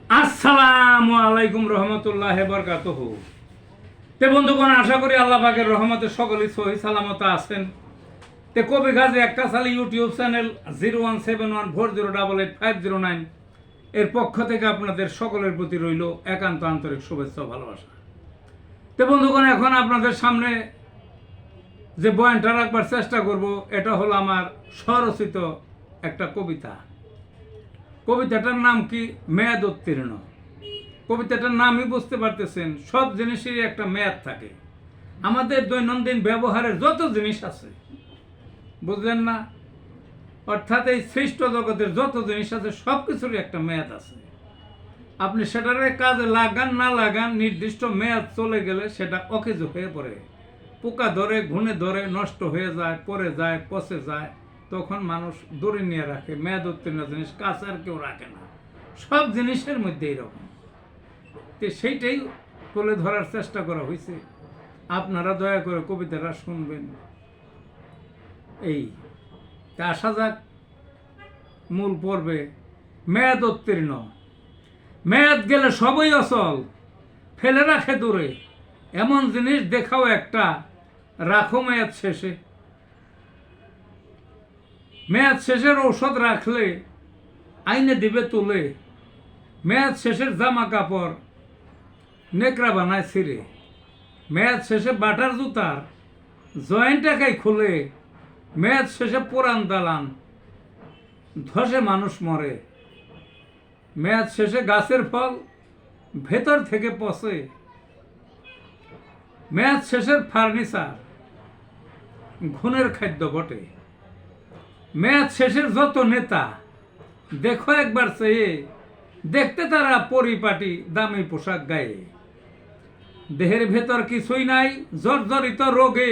আসসালামু আলাইকুম রহমতুল্লাহ বরকাতুহু। তে বন্ধুগণ, আশা করি আল্লাহ পাকের রহমতে সকলেই সহি সালামত আছেন। তে কবি গাজী একটা সালে ইউটিউব চ্যানেল 01714088509 এর পক্ষ থেকে আপনাদের সকলের প্রতি রইল একান্ত আন্তরিক শুভেচ্ছা ও ভালোবাসা। তে বন্ধুগণ, এখন আপনাদের সামনে যে বয়ানটা রাখবার চেষ্টা করব, এটা হলো আমার স্বরচিত একটা কবিতা। কবিতাটার নাম কি? মেয়াদ উত্তীর্ণ। কবিতাটার নামই বুঝতে পারতেছেন, সব জিনিসেরই একটা মেয়াদ থাকে। আমাদের দৈনন্দিন ব্যবহারের যত জিনিস আছে, বুঝলেন না, অর্থাৎ এই সৃষ্ট জগতের যত জিনিস আছে সব কিছুরই একটা মেয়াদ আছে। আপনি সেটারে কাজে লাগান না লাগান, নির্দিষ্ট মেয়াদ চলে গেলে সেটা অকেজ হয়ে পড়ে, পোকা ধরে, ঘুণে ধরে, নষ্ট হয়ে যায়, পড়ে যায়, পচে যায়। তখন মানুষ দূরে নিয়ে রাখে। মেয়াদ উত্তীর্ণ জিনিস কাছে আর কেউ রাখে না। সব জিনিসের মধ্যে এইরকম। তো সেইটাই তুলে ধরার চেষ্টা করা হয়েছে। আপনারা দয়া করে কবিতাটা শুনবেন। এই তা আসা যাক মূল পর্বে। মেয়াদ উত্তীর্ণ। মেয়াদ গেলে সবই অচল, ফেলে রাখে দূরে। এমন জিনিস দেখাও একটা, রাখো মেয়াদ শেষে। মেয়াদ শেষের ঔষধ রাখলে আইনে দিবে তুলে। মেয়াদ শেষের জামা কাপড় নেকড়া বানায় ছিঁড়ে। মেয়াদ শেষে বাটার জুতার জয়েন্ট একাই খুলে। মেয়াদ শেষে পুরান দালান ধসে মানুষ মরে। মেয়াদ শেষে গাছের ফল ভেতর থেকে পচে। মেয়াদ শেষের ফার্নিচার ঘুণের খাদ্য বটে। মেয়াদ শেষের যত নেতা দেখো একবার চেয়ে, দেখতে তারা পরিপাটি দামি পোশাক গায়ে। দেহের ভেতর কিছুই নাই, জর্জরিত রোগে,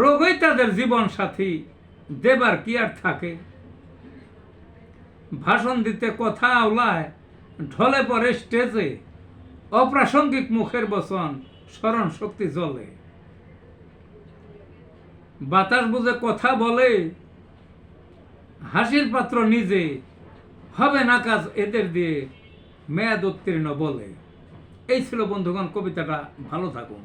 রোগই তাদের জীবন সাথী, দেবার কি আর থাকে। ভাষণ দিতে কথা আওলায়, ঢলে পড়ে স্টেজে, অপ্রাসঙ্গিক মুখের বচন স্মরণ শক্তি জ্বলে। বাতাস বুঝে কথা বলে, হাসির পাত্র নিজে, হবে না কাজ এদের দিয়ে, মেয়াদ উত্তীর্ণ বলে। এই ছিল বন্ধুগণ কবিতাটা। ভালো থাকুন।